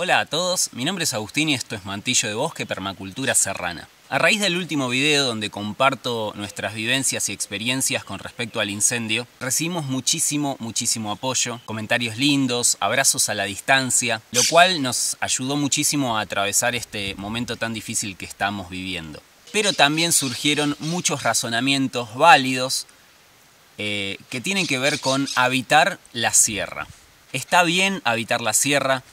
Hola a todos, mi nombre es Agustín y esto es Mantillo de Bosque, Permacultura Serrana. A raíz del último video donde comparto nuestras vivencias y experiencias con respecto al incendio, recibimos muchísimo apoyo, comentarios lindos, abrazos a la distancia, lo cual nos ayudó muchísimo a atravesar este momento tan difícil que estamos viviendo. Pero también surgieron muchos razonamientos válidos que tienen que ver con habitar la sierra. ¿Está bien habitar la sierra?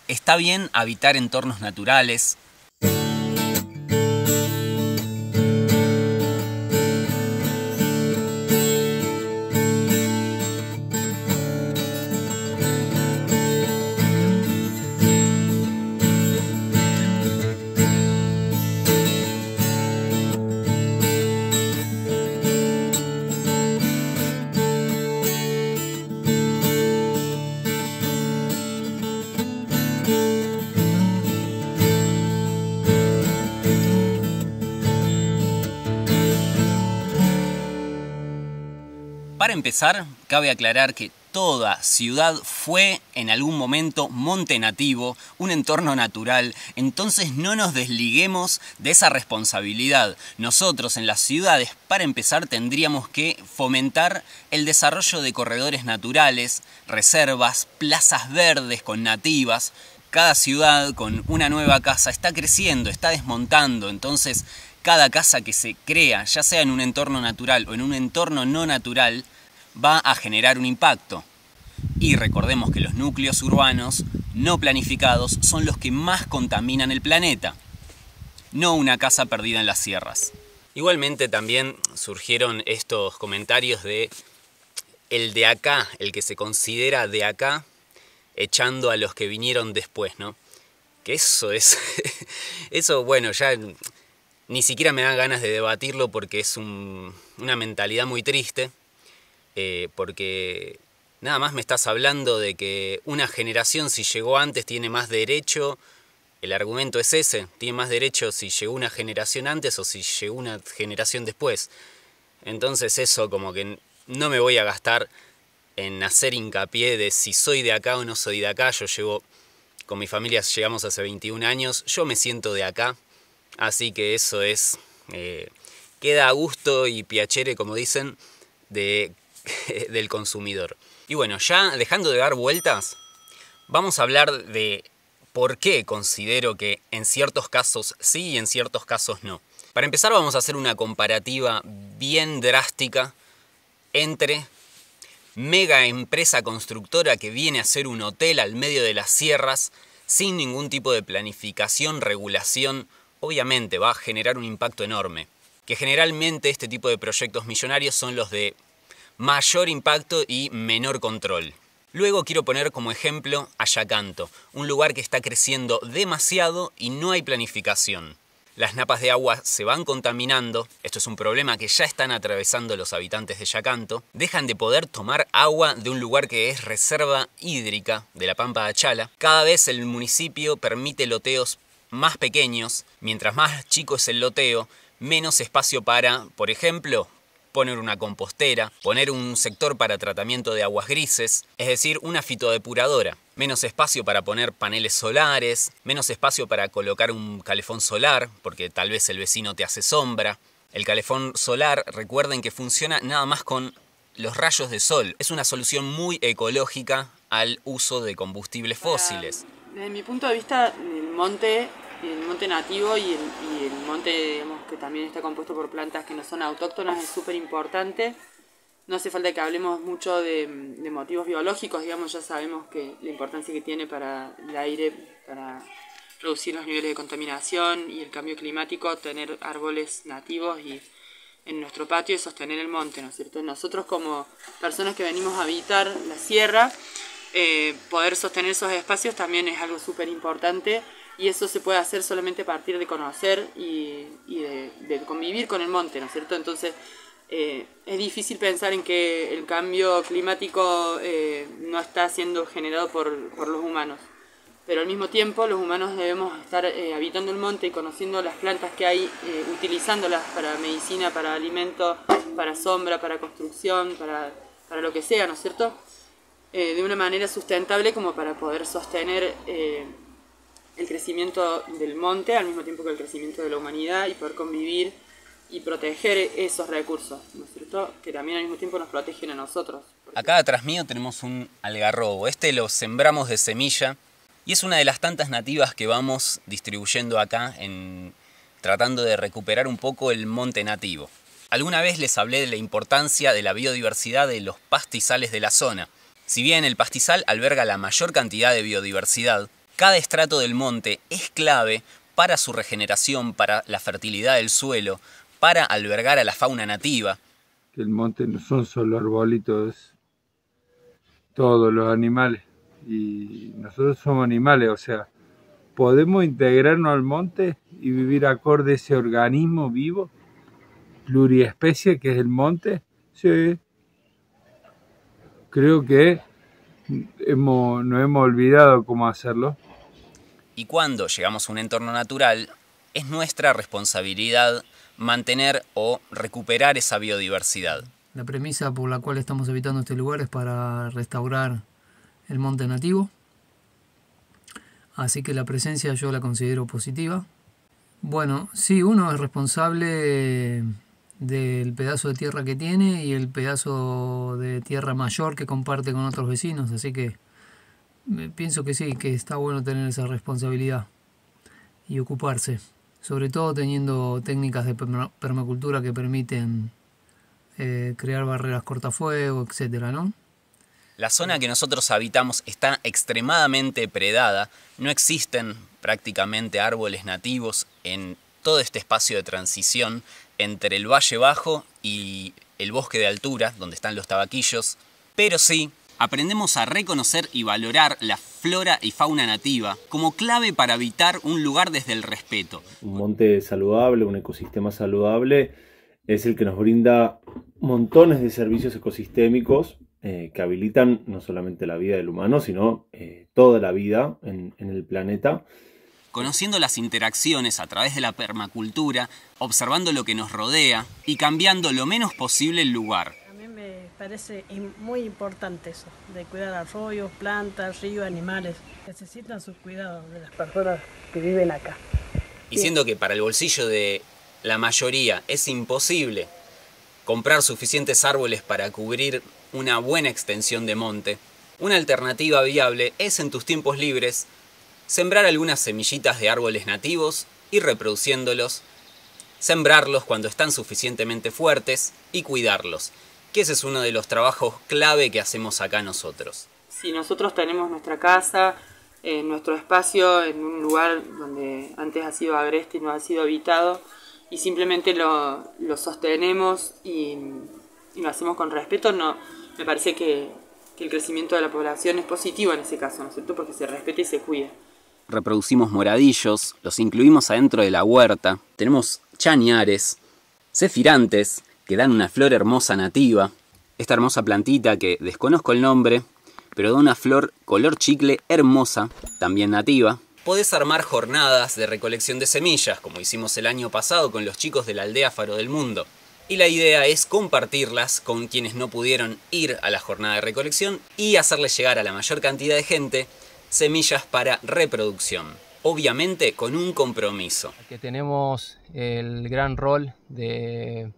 ¿Está bien habitar entornos naturales? Para empezar, cabe aclarar que toda ciudad fue en algún momento monte nativo, un entorno natural, entonces no nos desliguemos de esa responsabilidad. Nosotros en las ciudades, para empezar, tendríamos que fomentar el desarrollo de corredores naturales, reservas, plazas verdes con nativas. Cada ciudad con una nueva casa está creciendo, está desmontando, entonces cada casa que se crea, ya sea en un entorno natural o en un entorno no natural, va a generar un impacto. Y recordemos que los núcleos urbanos no planificados son los que más contaminan el planeta, no una casa perdida en las sierras. Igualmente también surgieron estos comentarios de el de acá, el que se considera de acá, echando a los que vinieron después, ¿no? Que eso es... eso, bueno, ya ni siquiera me da ganas de debatirlo porque es una mentalidad muy triste. Porque nada más me estás hablando de que una generación si llegó antes tiene más derecho, el argumento es ese, tiene más derecho si llegó una generación antes o si llegó una generación después. Entonces eso como que no me voy a gastar en hacer hincapié de si soy de acá o no soy de acá. Yo llevo, con mi familia llegamos hace 21 años, yo me siento de acá, así que eso es, queda a gusto y piacere, como dicen, del consumidor. Y bueno, ya dejando de dar vueltas, vamos a hablar de por qué considero que en ciertos casos sí y en ciertos casos no. Para empezar vamos a hacer una comparativa bien drástica entre mega empresa constructora que viene a hacer un hotel al medio de las sierras sin ningún tipo de planificación, regulación. Obviamente va a generar un impacto enorme. Que generalmente este tipo de proyectos millonarios son los de mayor impacto y menor control. Luego quiero poner como ejemplo Ayacanto, un lugar que está creciendo demasiado y no hay planificación. Las napas de agua se van contaminando, esto es un problema que ya están atravesando los habitantes de Yacanto. Dejan de poder tomar agua de un lugar que es reserva hídrica de la Pampa de Achala. Cada vez el municipio permite loteos más pequeños, mientras más chico es el loteo, menos espacio para, por ejemplo, poner una compostera, poner un sector para tratamiento de aguas grises, es decir, una fitodepuradora. Menos espacio para poner paneles solares, menos espacio para colocar un calefón solar, porque tal vez el vecino te hace sombra. El calefón solar, recuerden que funciona nada más con los rayos de sol. Es una solución muy ecológica al uso de combustibles fósiles. Desde mi punto de vista, el monte nativo y el monte, digamos, que también está compuesto por plantas que no son autóctonas es súper importante. No hace falta que hablemos mucho de motivos biológicos, digamos, ya sabemos que la importancia que tiene para el aire, para reducir los niveles de contaminación y el cambio climático, tener árboles nativos y en nuestro patio y sostener el monte, ¿no es cierto? Nosotros como personas que venimos a habitar la sierra, poder sostener esos espacios también es algo súper importante. Y eso se puede hacer solamente a partir de conocer y de convivir con el monte, ¿no es cierto? Entonces es difícil pensar en que el cambio climático no está siendo generado por los humanos. Pero al mismo tiempo los humanos debemos estar habitando el monte y conociendo las plantas que hay, utilizándolas para medicina, para alimento, para sombra, para construcción, para lo que sea, ¿no es cierto? De una manera sustentable como para poder sostener el crecimiento del monte al mismo tiempo que el crecimiento de la humanidad y poder convivir y proteger esos recursos, ¿no es cierto? Que también al mismo tiempo nos protegen a nosotros. Acá atrás mío tenemos un algarrobo. Este lo sembramos de semilla y es una de las tantas nativas que vamos distribuyendo acá tratando de recuperar un poco el monte nativo. Alguna vez les hablé de la importancia de la biodiversidad de los pastizales de la zona. Si bien el pastizal alberga la mayor cantidad de biodiversidad, cada estrato del monte es clave para su regeneración, para la fertilidad del suelo, para albergar a la fauna nativa. El monte no son solo arbolitos, todos los animales. Y nosotros somos animales, o sea, ¿podemos integrarnos al monte y vivir acorde a ese organismo vivo, pluriespecie que es el monte? Sí. Creo que nos hemos olvidado cómo hacerlo. Y cuando llegamos a un entorno natural, es nuestra responsabilidad mantener o recuperar esa biodiversidad. La premisa por la cual estamos habitando este lugar es para restaurar el monte nativo. Así que la presencia yo la considero positiva. Bueno, sí, uno es responsable del pedazo de tierra que tiene y el pedazo de tierra mayor que comparte con otros vecinos, así que pienso que sí, que está bueno tener esa responsabilidad y ocuparse, sobre todo teniendo técnicas de permacultura que permiten crear barreras cortafuego, etcétera, ¿no? La zona que nosotros habitamos está extremadamente predada, no existen prácticamente árboles nativos en todo este espacio de transición entre el Valle Bajo y el bosque de altura, donde están los tabaquillos, pero sí aprendemos a reconocer y valorar la flora y fauna nativa como clave para habitar un lugar desde el respeto. Un monte saludable, un ecosistema saludable, es el que nos brinda montones de servicios ecosistémicos que habilitan no solamente la vida del humano, sino toda la vida en el planeta. Conociendo las interacciones a través de la permacultura, observando lo que nos rodea y cambiando lo menos posible el lugar. A mí me parece muy importante eso, de cuidar arroyos, plantas, ríos, animales. Necesitan su cuidado de las personas que viven acá. Y siendo que para el bolsillo de la mayoría es imposible comprar suficientes árboles para cubrir una buena extensión de monte, una alternativa viable es en tus tiempos libres sembrar algunas semillitas de árboles nativos, ir reproduciéndolos, sembrarlos cuando están suficientemente fuertes y cuidarlos, que ese es uno de los trabajos clave que hacemos acá nosotros. Si nosotros tenemos nuestra casa, nuestro espacio en un lugar donde antes ha sido agreste y no ha sido habitado, y simplemente lo sostenemos y lo hacemos con respeto, no, me parece que el crecimiento de la población es positivo en ese caso, ¿no es cierto? Porque se respeta y se cuida. Reproducimos moradillos, los incluimos adentro de la huerta, tenemos chañares, cefirantes, que dan una flor hermosa nativa, esta hermosa plantita que desconozco el nombre, pero da una flor color chicle hermosa, también nativa. Podés armar jornadas de recolección de semillas, como hicimos el año pasado con los chicos de la aldea Faro del Mundo. Y la idea es compartirlas con quienes no pudieron ir a la jornada de recolección y hacerles llegar a la mayor cantidad de gente semillas para reproducción. Obviamente con un compromiso. Que tenemos el gran rol de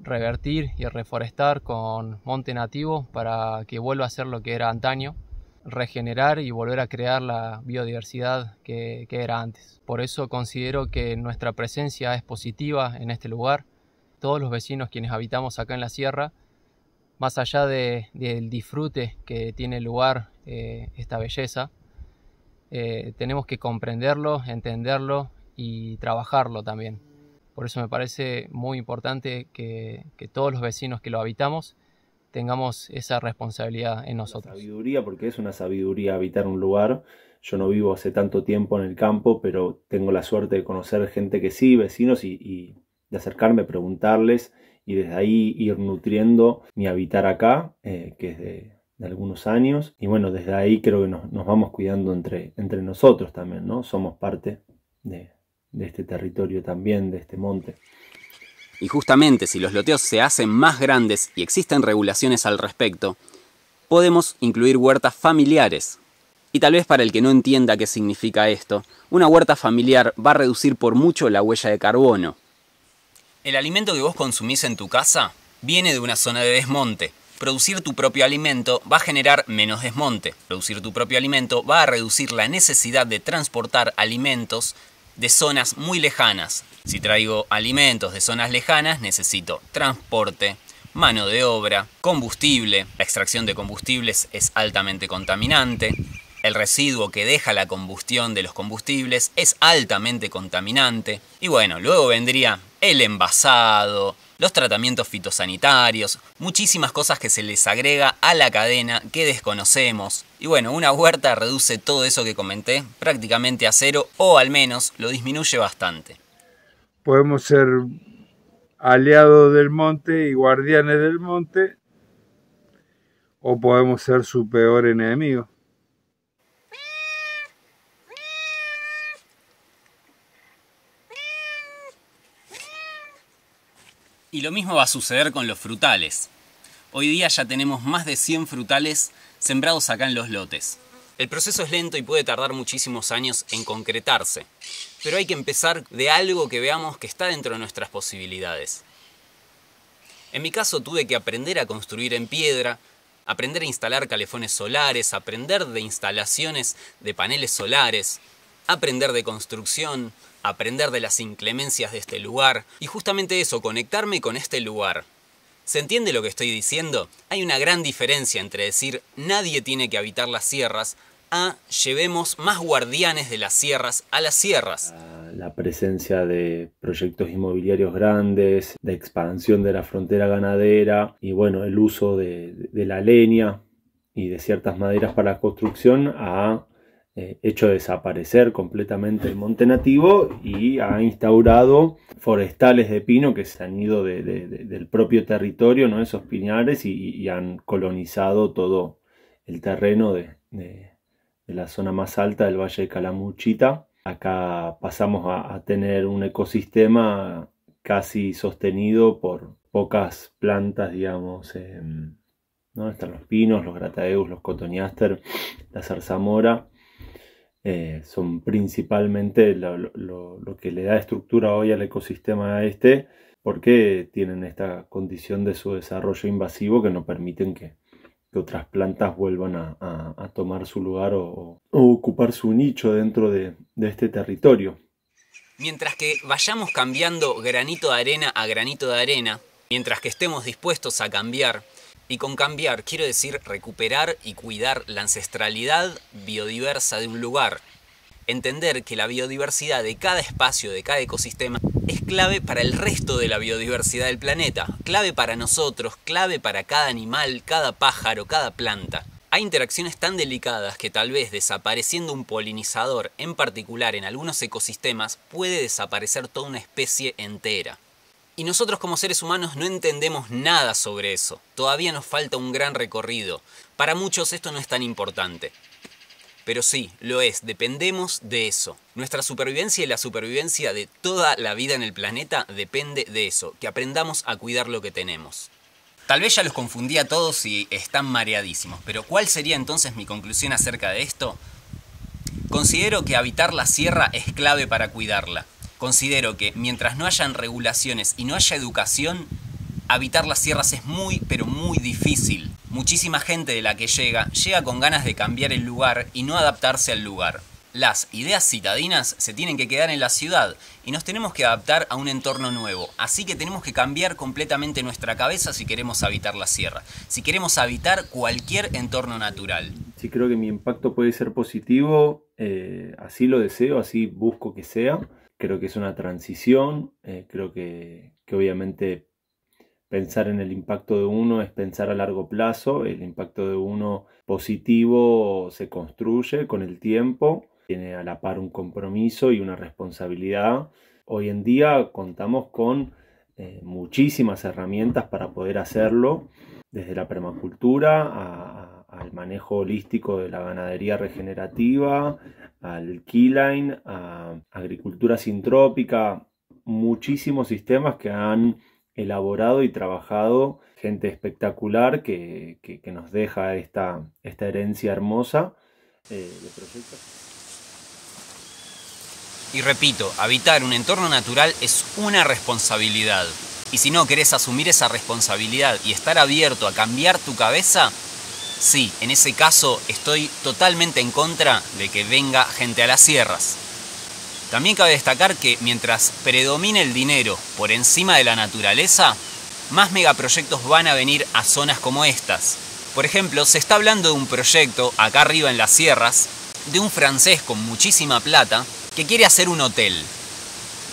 revertir y reforestar con monte nativo para que vuelva a ser lo que era antaño. Regenerar y volver a crear la biodiversidad que era antes. Por eso considero que nuestra presencia es positiva en este lugar. Todos los vecinos quienes habitamos acá en la sierra, más allá del disfrute que tiene el lugar, esta belleza, tenemos que comprenderlo, entenderlo y trabajarlo también. Por eso me parece muy importante que todos los vecinos que lo habitamos tengamos esa responsabilidad en nosotros. La sabiduría, porque es una sabiduría habitar un lugar. Yo no vivo hace tanto tiempo en el campo, pero tengo la suerte de conocer gente que sí, vecinos, y de acercarme, preguntarles y desde ahí ir nutriendo mi habitar acá, que es de algunos años. Y bueno, desde ahí creo que nos vamos cuidando entre nosotros también, ¿no? Somos parte de este territorio también, de este monte. Y justamente si los loteos se hacen más grandes y existen regulaciones al respecto, podemos incluir huertas familiares. Y tal vez para el que no entienda qué significa esto, una huerta familiar va a reducir por mucho la huella de carbono. El alimento que vos consumís en tu casa viene de una zona de desmonte. Producir tu propio alimento va a generar menos desmonte. Producir tu propio alimento va a reducir la necesidad de transportar alimentos de zonas muy lejanas. Si traigo alimentos de zonas lejanas, necesito transporte, mano de obra, combustible. La extracción de combustibles es altamente contaminante. El residuo que deja la combustión de los combustibles es altamente contaminante. Y bueno, luego vendría el envasado, los tratamientos fitosanitarios, muchísimas cosas que se les agrega a la cadena que desconocemos. Y bueno, una huerta reduce todo eso que comenté prácticamente a cero, o al menos lo disminuye bastante. Podemos ser aliados del monte y guardianes del monte, o podemos ser su peor enemigo. Y lo mismo va a suceder con los frutales. Hoy día ya tenemos más de 100 frutales sembrados acá en los lotes. El proceso es lento y puede tardar muchísimos años en concretarse, pero hay que empezar de algo que veamos que está dentro de nuestras posibilidades. En mi caso tuve que aprender a construir en piedra, aprender a instalar calefones solares, aprender de instalaciones de paneles solares, aprender de construcción, aprender de las inclemencias de este lugar y justamente eso, conectarme con este lugar. ¿Se entiende lo que estoy diciendo? Hay una gran diferencia entre decir nadie tiene que habitar las sierras a llevemos más guardianes de las sierras a las sierras. La presencia de proyectos inmobiliarios grandes, de expansión de la frontera ganadera y bueno, el uso de la leña y de ciertas maderas para la construcción ha hecho desaparecer completamente el monte nativo y ha instaurado forestales de pino que se han ido del propio territorio, ¿no? Esos piñares y han colonizado todo el terreno de la zona más alta del Valle de Calamuchita. Acá pasamos a tener un ecosistema casi sostenido por pocas plantas, digamos, ¿no? Están los pinos, los grataeus, los cotoneaster, la zarzamora. Son principalmente lo que le da estructura hoy al ecosistema porque tienen esta condición de su desarrollo invasivo que no permiten que otras plantas vuelvan a tomar su lugar o ocupar su nicho dentro de este territorio. Mientras que vayamos cambiando granito de arena a granito de arena, mientras que estemos dispuestos a cambiar, y con cambiar quiero decir recuperar y cuidar la ancestralidad biodiversa de un lugar. Entender que la biodiversidad de cada espacio, de cada ecosistema, es clave para el resto de la biodiversidad del planeta. Clave para nosotros, clave para cada animal, cada pájaro, cada planta. Hay interacciones tan delicadas que tal vez desapareciendo un polinizador, en particular en algunos ecosistemas, puede desaparecer toda una especie entera. Y nosotros como seres humanos no entendemos nada sobre eso. Todavía nos falta un gran recorrido. Para muchos esto no es tan importante. Pero sí, lo es. Dependemos de eso. Nuestra supervivencia y la supervivencia de toda la vida en el planeta depende de eso. Que aprendamos a cuidar lo que tenemos. Tal vez ya los confundí a todos y están mareadísimos. Pero ¿cuál sería entonces mi conclusión acerca de esto? Considero que habitar la sierra es clave para cuidarla. Considero que mientras no hayan regulaciones y no haya educación, habitar las sierras es muy, pero muy difícil. Muchísima gente de la que llega con ganas de cambiar el lugar y no adaptarse al lugar. Las ideas citadinas se tienen que quedar en la ciudad y nos tenemos que adaptar a un entorno nuevo. Así que tenemos que cambiar completamente nuestra cabeza si queremos habitar la sierra, si queremos habitar cualquier entorno natural. Sí, creo que mi impacto puede ser positivo, así lo deseo, así busco que sea. Creo que es una transición, creo que obviamente pensar en el impacto de uno es pensar a largo plazo. El impacto de uno positivo se construye con el tiempo, tiene a la par un compromiso y una responsabilidad. Hoy en día contamos con muchísimas herramientas para poder hacerlo, desde la permacultura al manejo holístico de la ganadería regenerativa, al keyline, a agricultura sintrópica, muchísimos sistemas que han elaborado y trabajado gente espectacular que nos deja esta herencia hermosa de proyectos. Y repito, habitar un entorno natural es una responsabilidad. Y si no querés asumir esa responsabilidad y estar abierto a cambiar tu cabeza, sí, en ese caso estoy totalmente en contra de que venga gente a las sierras. También cabe destacar que mientras predomine el dinero por encima de la naturaleza, más megaproyectos van a venir a zonas como estas. Por ejemplo, se está hablando de un proyecto acá arriba en las sierras, de un francés con muchísima plata, que quiere hacer un hotel.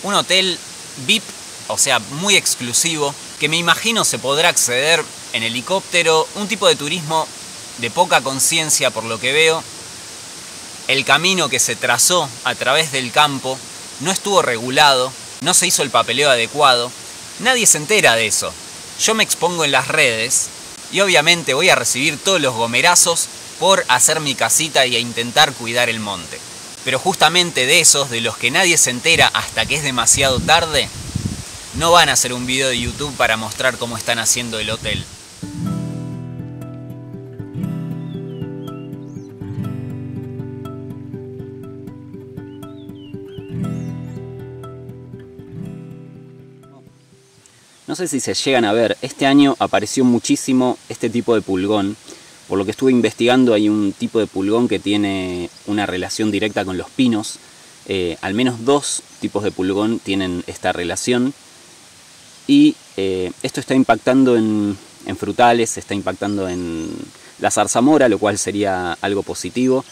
Un hotel VIP, o sea, muy exclusivo, que me imagino se podrá acceder en helicóptero, un tipo de turismo de poca conciencia por lo que veo. El camino que se trazó a través del campo no estuvo regulado, no se hizo el papeleo adecuado, nadie se entera de eso. Yo me expongo en las redes y obviamente voy a recibir todos los gomerazos por hacer mi casita y a intentar cuidar el monte. Pero justamente de esos, de los que nadie se entera hasta que es demasiado tarde, no van a hacer un video de YouTube para mostrar cómo están haciendo el hotel. No sé si se llegan a ver, este año apareció muchísimo este tipo de pulgón. Por lo que estuve investigando, hay un tipo de pulgón que tiene una relación directa con los pinos. Al menos 2 tipos de pulgón tienen esta relación. Y esto está impactando en frutales, está impactando en la zarzamora, lo cual sería algo positivo.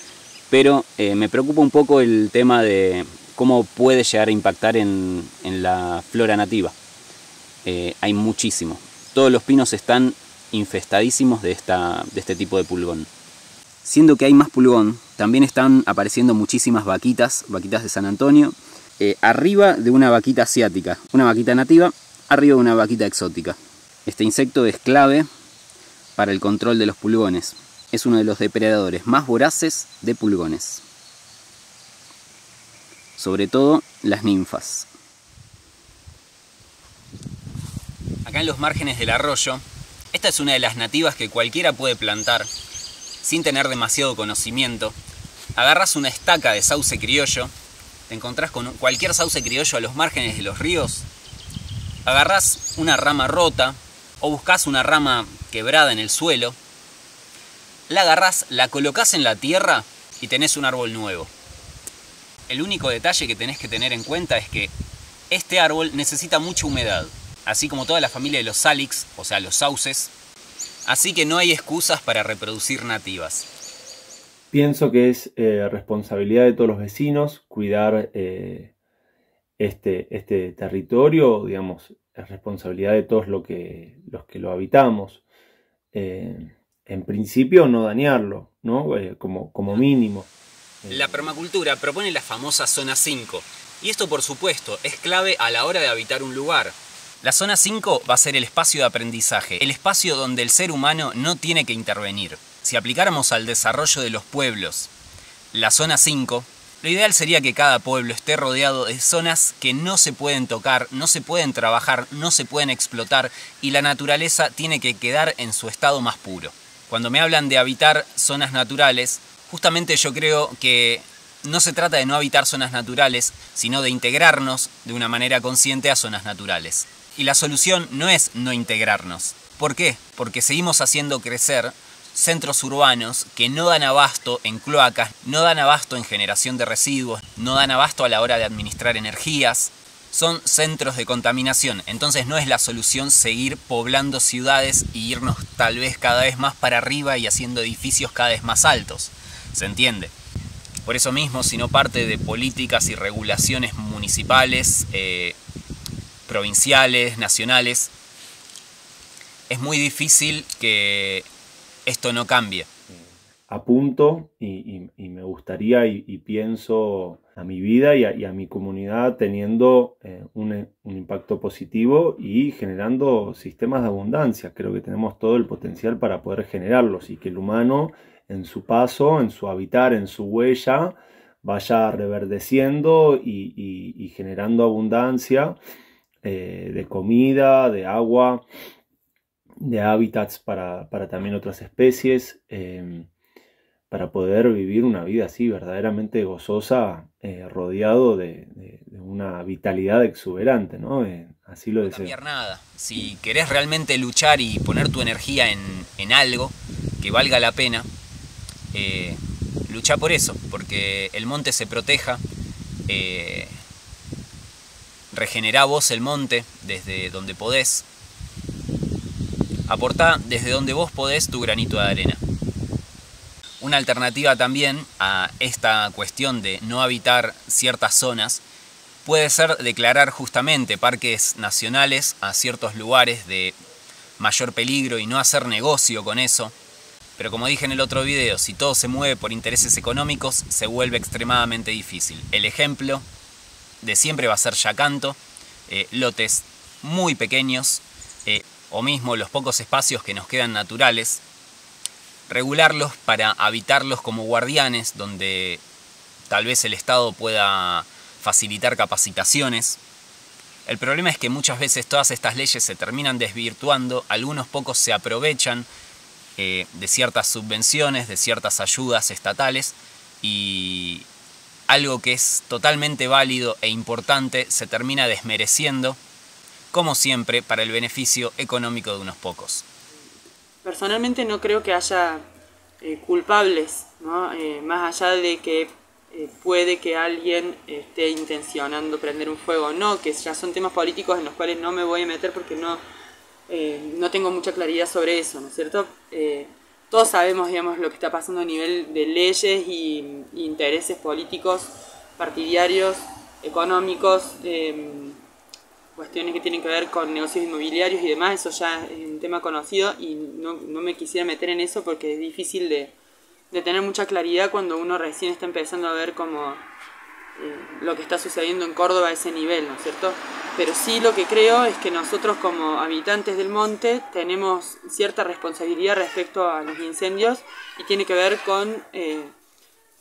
Pero me preocupa un poco el tema de cómo puede llegar a impactar en la flora nativa. Hay muchísimo. Todos los pinos están infestadísimos de este tipo de pulgón. Siendo que hay más pulgón, también están apareciendo muchísimas vaquitas de San Antonio, arriba de una vaquita asiática, una vaquita nativa, arriba de una vaquita exótica. Este insecto es clave para el control de los pulgones. Es uno de los depredadores más voraces de pulgones. Sobre todo las ninfas. Acá en los márgenes del arroyo, esta es una de las nativas que cualquiera puede plantar sin tener demasiado conocimiento. Agarras una estaca de sauce criollo, te encontrás con cualquier sauce criollo a los márgenes de los ríos, agarrás una rama rota o buscas una rama quebrada en el suelo, la agarrás, la colocás en la tierra y tenés un árbol nuevo. El único detalle que tenés que tener en cuenta es que este árbol necesita mucha humedad, así como toda la familia de los salix, o sea, los sauces, así que no hay excusas para reproducir nativas. Pienso que es responsabilidad de todos los vecinos cuidar este territorio, digamos, es responsabilidad de todos los que lo habitamos. En principio no dañarlo, ¿no? Como mínimo. La permacultura propone la famosa zona 5, y esto por supuesto es clave a la hora de habitar un lugar. La zona 5 va a ser el espacio de aprendizaje, el espacio donde el ser humano no tiene que intervenir. Si aplicáramos al desarrollo de los pueblos la zona 5, lo ideal sería que cada pueblo esté rodeado de zonas que no se pueden tocar, no se pueden trabajar, no se pueden explotar y la naturaleza tiene que quedar en su estado más puro. Cuando me hablan de habitar zonas naturales, justamente yo creo que no se trata de no habitar zonas naturales, sino de integrarnos de una manera consciente a zonas naturales. Y la solución no es no integrarnos. ¿Por qué? Porque seguimos haciendo crecer centros urbanos que no dan abasto en cloacas, no dan abasto en generación de residuos, no dan abasto a la hora de administrar energías. Son centros de contaminación. Entonces no es la solución seguir poblando ciudades y irnos tal vez cada vez más para arriba y haciendo edificios cada vez más altos. ¿Se entiende? Por eso mismo, si no parte de políticas y regulaciones municipales, provinciales, nacionales, es muy difícil que esto no cambie. Apunto y me gustaría y pienso a mi vida y a mi comunidad teniendo un impacto positivo y generando sistemas de abundancia. Creo que tenemos todo el potencial para poder generarlos y que el humano en su paso, en su habitar, en su huella, vaya reverdeciendo y generando abundancia de comida, de agua, de hábitats para también otras especies, para poder vivir una vida así verdaderamente gozosa, rodeado de una vitalidad exuberante, ¿no? Así lo deseo. No cambiar nada. Si querés realmente luchar y poner tu energía en algo que valga la pena, luchá por eso, porque el monte se proteja. Regenerá vos el monte desde donde podés. Aportá desde donde vos podés tu granito de arena. Una alternativa también a esta cuestión de no habitar ciertas zonas puede ser declarar justamente parques nacionales a ciertos lugares de mayor peligro y no hacer negocio con eso. Pero como dije en el otro video, si todo se mueve por intereses económicos, se vuelve extremadamente difícil. El ejemplo de siempre va a ser Yacanto, lotes muy pequeños, o mismo los pocos espacios que nos quedan naturales, regularlos para habitarlos como guardianes, donde tal vez el Estado pueda facilitar capacitaciones. El problema es que muchas veces todas estas leyes se terminan desvirtuando, algunos pocos se aprovechan de ciertas subvenciones, de ciertas ayudas estatales, y algo que es totalmente válido e importante se termina desmereciendo, como siempre, para el beneficio económico de unos pocos. Personalmente no creo que haya culpables, ¿no? Más allá de que puede que alguien esté intencionando prender un fuego o no, que ya son temas políticos en los cuales no me voy a meter porque no tengo mucha claridad sobre eso, ¿no es cierto? Todos sabemos, digamos, lo que está pasando a nivel de leyes y intereses políticos, partidarios, económicos, cuestiones que tienen que ver con negocios inmobiliarios y demás. Eso ya es un tema conocido y no me quisiera meter en eso porque es difícil de tener mucha claridad cuando uno recién está empezando a ver como lo que está sucediendo en Córdoba a ese nivel, ¿no es cierto? Pero sí lo que creo es que nosotros como habitantes del monte tenemos cierta responsabilidad respecto a los incendios y tiene que ver con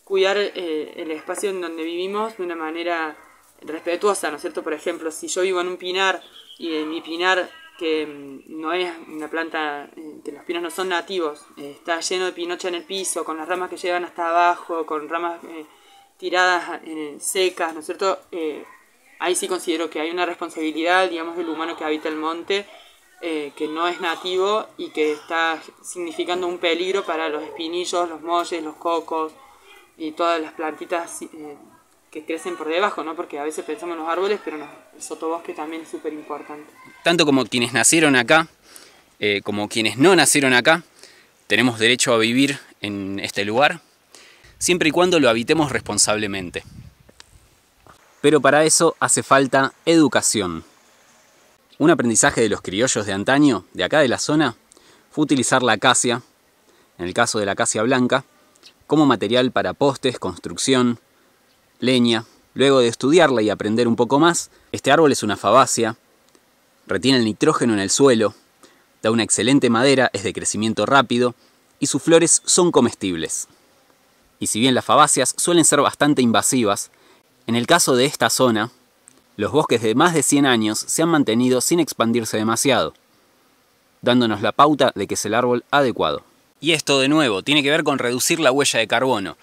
cuidar el espacio en donde vivimos de una manera respetuosa, ¿no es cierto? Por ejemplo, si yo vivo en un pinar y en mi pinar, que no es una planta, que los pinos no son nativos, está lleno de pinocha en el piso, con las ramas que llegan hasta abajo, con ramas tiradas secas, ¿no es cierto? Ahí sí considero que hay una responsabilidad, digamos, del humano que habita el monte, que no es nativo y que está significando un peligro para los espinillos, los molles, los cocos y todas las plantitas que crecen por debajo, ¿no? Porque a veces pensamos en los árboles, pero no, el sotobosque también es súper importante. Tanto como quienes nacieron acá, como quienes no nacieron acá, tenemos derecho a vivir en este lugar, siempre y cuando lo habitemos responsablemente. Pero para eso hace falta educación. Un aprendizaje de los criollos de antaño, de acá de la zona, fue utilizar la acacia, en el caso de la acacia blanca, como material para postes, construcción, leña. Luego de estudiarla y aprender un poco más, este árbol es una fabácea, retiene el nitrógeno en el suelo, da una excelente madera, es de crecimiento rápido y sus flores son comestibles. Y si bien las fabáceas suelen ser bastante invasivas, en el caso de esta zona, los bosques de más de 100 años se han mantenido sin expandirse demasiado, dándonos la pauta de que es el árbol adecuado. Y esto, de nuevo, tiene que ver con reducir la huella de carbono.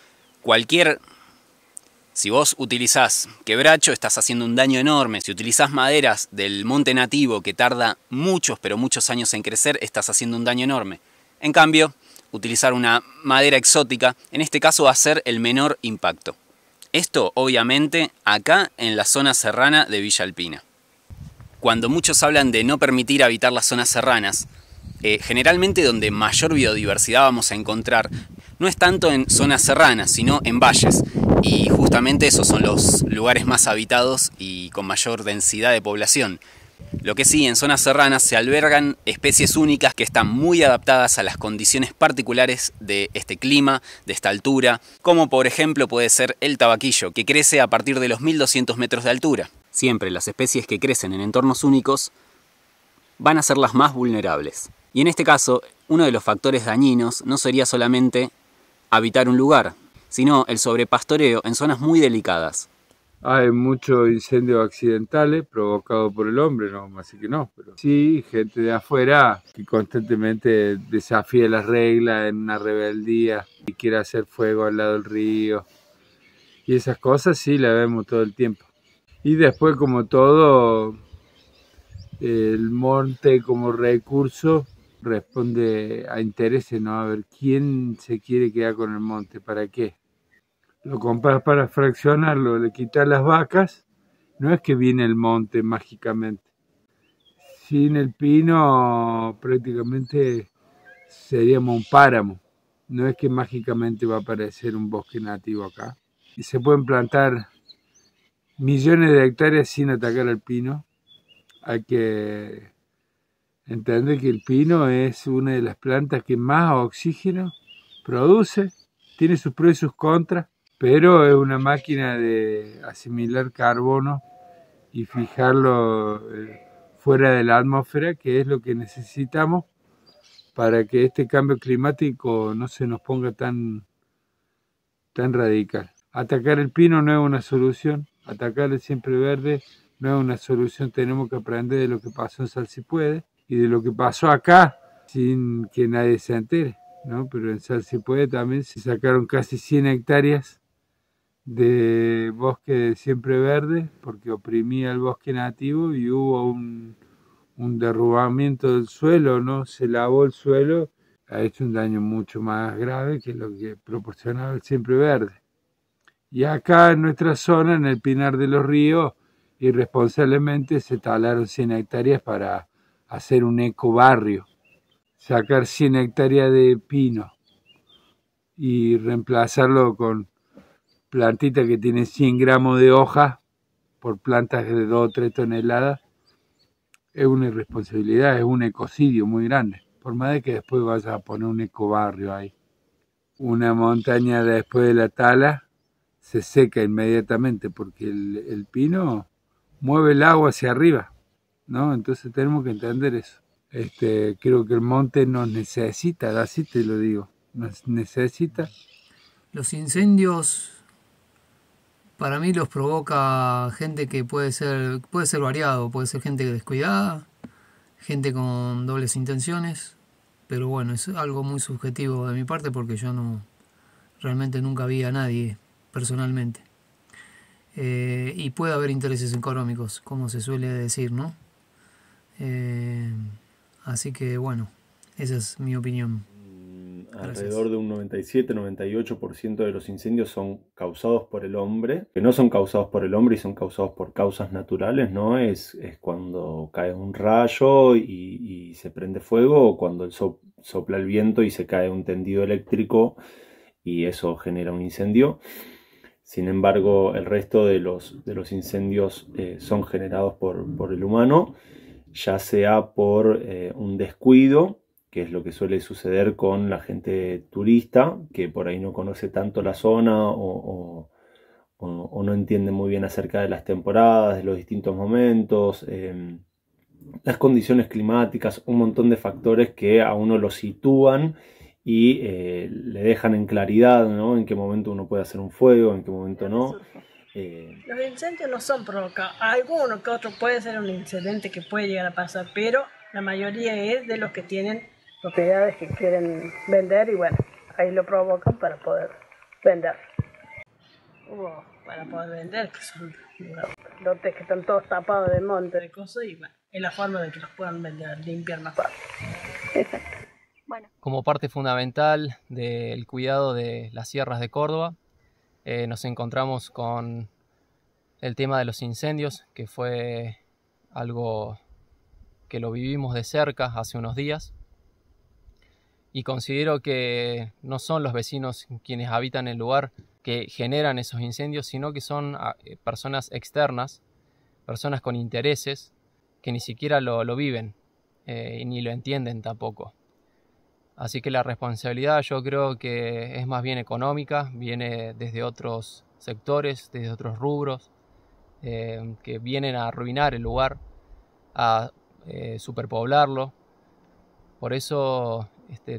Si vos utilizás quebracho, estás haciendo un daño enorme. Si utilizás maderas del monte nativo que tarda muchos, pero muchos años en crecer, estás haciendo un daño enorme. En cambio, utilizar una madera exótica, en este caso va a ser el menor impacto. Esto, obviamente, acá en la zona serrana de Villa Alpina. Cuando muchos hablan de no permitir habitar las zonas serranas, generalmente donde mayor biodiversidad vamos a encontrar no es tanto en zonas serranas, sino en valles. Y justamente esos son los lugares más habitados y con mayor densidad de población. Lo que sí, en zonas serranas se albergan especies únicas que están muy adaptadas a las condiciones particulares de este clima, de esta altura, como por ejemplo puede ser el tabaquillo, que crece a partir de los 1200 metros de altura. Siempre las especies que crecen en entornos únicos van a ser las más vulnerables. Y en este caso, uno de los factores dañinos no sería solamente habitar un lugar, sino el sobrepastoreo en zonas muy delicadas. Hay muchos incendios accidentales provocados por el hombre, no, así que no, pero sí gente de afuera que constantemente desafía las reglas en una rebeldía y quiere hacer fuego al lado del río. Y esas cosas sí las vemos todo el tiempo. Y después, como todo, el monte como recurso responde a intereses, ¿no? A ver, ¿quién se quiere quedar con el monte? ¿Para qué? Lo compras para fraccionarlo, le quitas las vacas, no es que viene el monte mágicamente. Sin el pino prácticamente seríamos un páramo, no es que mágicamente va a aparecer un bosque nativo acá. Y se pueden plantar millones de hectáreas sin atacar al pino. Hay que entender que el pino es una de las plantas que más oxígeno produce, tiene sus pros y sus contras, pero es una máquina de asimilar carbono y fijarlo fuera de la atmósfera, que es lo que necesitamos para que este cambio climático no se nos ponga tan radical. Atacar el pino no es una solución, atacar el siempre verde no es una solución, tenemos que aprender de lo que pasó en Sal Si Puede y de lo que pasó acá sin que nadie se entere, ¿no? Pero en Sal Si Puede también se sacaron casi 100 hectáreas de bosque de siempre verde porque oprimía el bosque nativo y hubo un derrubamiento del suelo, ¿no? Se lavó el suelo, ha hecho un daño mucho más grave que lo que proporcionaba el siempre verde. Y acá en nuestra zona, en el Pinar de los Ríos, irresponsablemente se talaron 100 hectáreas para hacer un ecobarrio, sacar 100 hectáreas de pino y reemplazarlo con plantitas que tienen 100 gramos de hoja por plantas de 2 o 3 toneladas, es una irresponsabilidad, es un ecocidio muy grande, por más de que después vayas a poner un ecobarrio ahí. Una montaña después de la tala se seca inmediatamente porque el pino mueve el agua hacia arriba, ¿no? Entonces tenemos que entender eso. Creo que el monte nos necesita, así te lo digo, nos necesita. Los incendios para mí los provoca gente que puede ser variado, puede ser gente descuidada, gente con dobles intenciones, pero bueno, es algo muy subjetivo de mi parte porque yo realmente nunca vi a nadie personalmente. Y puede haber intereses económicos, como se suele decir, ¿no? Así que bueno, esa es mi opinión. Alrededor de un 97-98% de los incendios son causados por el hombre, que no son causados por el hombre y son causados por causas naturales, ¿no? Es cuando cae un rayo y se prende fuego, o cuando sopla el viento y se cae un tendido eléctrico y eso genera un incendio. Sin embargo, el resto de los incendios son generados por el humano, ya sea por un descuido, que es lo que suele suceder con la gente turista, que por ahí no conoce tanto la zona o no entiende muy bien acerca de las temporadas, de los distintos momentos, las condiciones climáticas, un montón de factores que a uno lo sitúan y le dejan en claridad, ¿no? En qué momento uno puede hacer un fuego, en qué momento no. Los incendios no son provocados. Alguno que otro puede ser un incidente que puede llegar a pasar, pero la mayoría es de los que tienen propiedades que quieren vender y bueno, ahí lo provocan para poder vender. Para poder vender, que son lotes que están todos tapados de monte de cosas y bueno, es la forma de que los puedan vender, limpiar más fácil. Exacto. Bueno. Como parte fundamental del cuidado de las sierras de Córdoba, nos encontramos con el tema de los incendios, que fue algo que lo vivimos de cerca hace unos días. Y considero que no son los vecinos quienes habitan el lugar que generan esos incendios, sino que son personas externas, personas con intereses que ni siquiera lo viven y ni lo entienden tampoco. Así que la responsabilidad yo creo que es más bien económica, viene desde otros sectores, desde otros rubros, que vienen a arruinar el lugar, a superpoblarlo. Por eso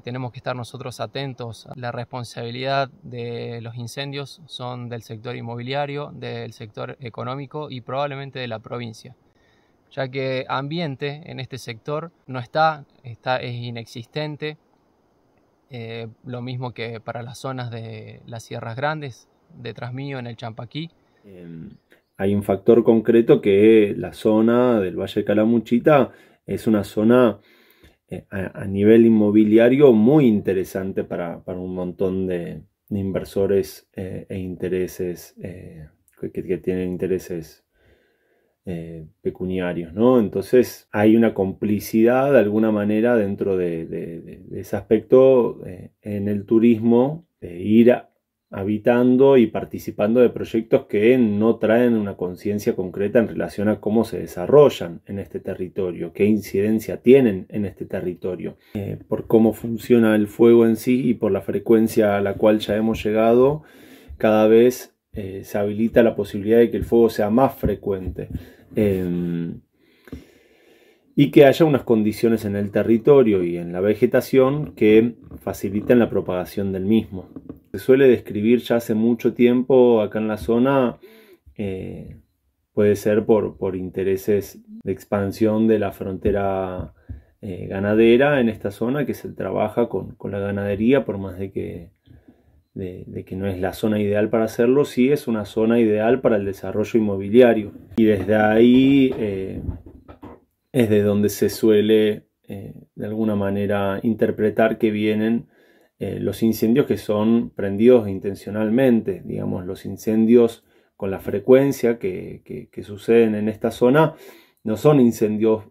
tenemos que estar nosotros atentos. La responsabilidad de los incendios son del sector inmobiliario, del sector económico y probablemente de la provincia, ya que ambiente en este sector no es inexistente, lo mismo que para las zonas de las Sierras Grandes, detrás mío en el Champaquí. Hay un factor concreto que la zona del Valle de Calamuchita es una zona a nivel inmobiliario muy interesante para un montón de inversores e intereses que tienen intereses pecuniarios, ¿no? Entonces hay una complicidad de alguna manera dentro de ese aspecto en el turismo, de ir habitando y participando de proyectos que no traen una conciencia concreta en relación a cómo se desarrollan en este territorio, qué incidencia tienen en este territorio, por cómo funciona el fuego en sí y por la frecuencia a la cual ya hemos llegado. Cada vez se habilita la posibilidad de que el fuego sea más frecuente y que haya unas condiciones en el territorio y en la vegetación que faciliten la propagación del mismo. Se suele describir ya hace mucho tiempo acá en la zona, puede ser por intereses de expansión de la frontera ganadera en esta zona, que se trabaja con la ganadería, por más de que no es la zona ideal para hacerlo, sí es una zona ideal para el desarrollo inmobiliario. Y desde ahí es de donde se suele de alguna manera interpretar que vienen los incendios que son prendidos intencionalmente. Digamos, los incendios con la frecuencia que suceden en esta zona no son incendios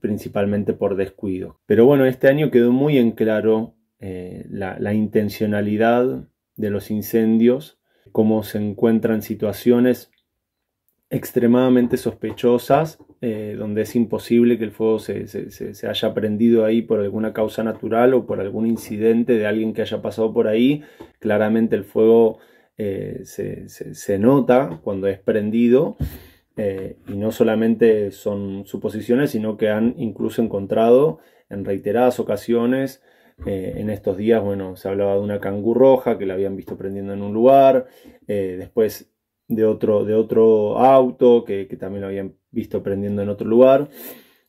principalmente por descuido. Pero bueno, este año quedó muy en claro la intencionalidad de los incendios, cómo se encuentran situaciones extremadamente sospechosas, donde es imposible que el fuego se haya prendido ahí por alguna causa natural o por algún incidente de alguien que haya pasado por ahí. Claramente el fuego se nota cuando es prendido, y no solamente son suposiciones, sino que han incluso encontrado en reiteradas ocasiones. En estos días, bueno, se hablaba de una cangú roja que la habían visto prendiendo en un lugar, después de otro auto que también lo habían visto prendiendo en otro lugar,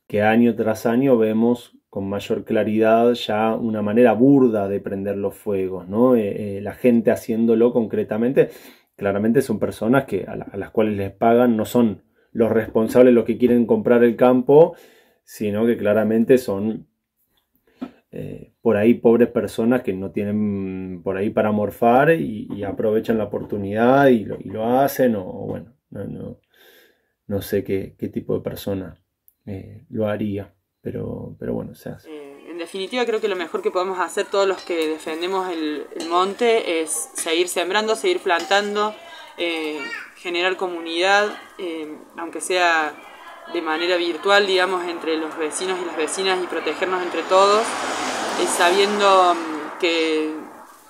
que año tras año vemos con mayor claridad ya una manera burda de prender los fuegos, ¿no? La gente haciéndolo concretamente, claramente son personas a las cuales les pagan, no son los responsables los que quieren comprar el campo, sino que claramente son por ahí pobres personas que no tienen por ahí para morfar y aprovechan la oportunidad y lo hacen, o bueno, no sé qué tipo de persona lo haría, pero bueno, se hace. En definitiva, creo que lo mejor que podemos hacer todos los que defendemos el monte es seguir sembrando, seguir plantando, generar comunidad, aunque sea de manera virtual, digamos, entre los vecinos y las vecinas, y protegernos entre todos, sabiendo que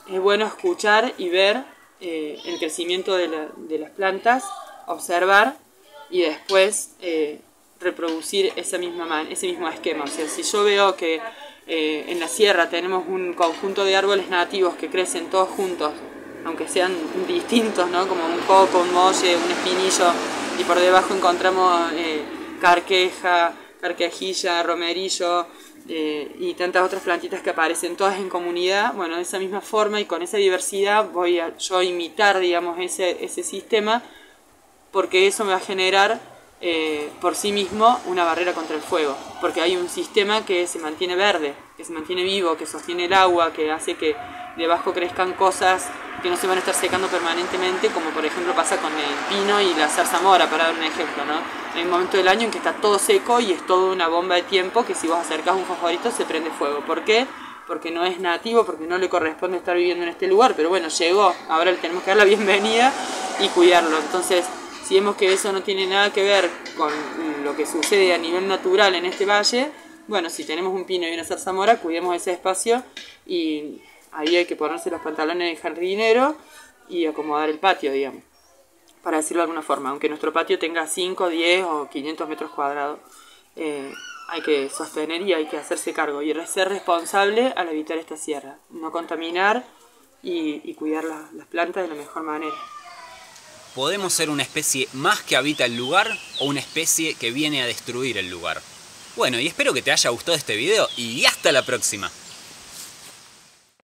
es bueno escuchar y ver el crecimiento de las plantas, observar y después reproducir ese mismo esquema. O sea, si yo veo que en la sierra tenemos un conjunto de árboles nativos que crecen todos juntos, aunque sean distintos, ¿no? Como un coco, un molle, un espinillo, y por debajo encontramos carqueja, carquejilla, romerillo y tantas otras plantitas que aparecen todas en comunidad. Bueno, de esa misma forma y con esa diversidad voy a yo imitar, digamos, ese sistema, porque eso me va a generar por sí mismo una barrera contra el fuego, porque hay un sistema que se mantiene verde, que se mantiene vivo, que sostiene el agua, que hace que debajo crezcan cosas que no se van a estar secando permanentemente, como por ejemplo pasa con el pino y la zarzamora, para dar un ejemplo, ¿no? Hay un momento del año en que está todo seco y es toda una bomba de tiempo que si vos acercás un fosforito se prende fuego. ¿Por qué? Porque no es nativo, porque no le corresponde estar viviendo en este lugar, pero bueno, llegó, ahora le tenemos que dar la bienvenida y cuidarlo. Entonces, si vemos que eso no tiene nada que ver con lo que sucede a nivel natural en este valle, bueno, si tenemos un pino y una zarzamora, cuidemos ese espacio, y ahí hay que ponerse los pantalones de jardinero y acomodar el patio, digamos, para decirlo de alguna forma, aunque nuestro patio tenga 5, 10 o 500 metros cuadrados. hay que sostener y hay que hacerse cargo y ser responsable al habitar esta sierra, no contaminar y cuidar las plantas de la mejor manera. ¿Podemos ser una especie más que habita el lugar o una especie que viene a destruir el lugar? Bueno, y espero que te haya gustado este video y hasta la próxima.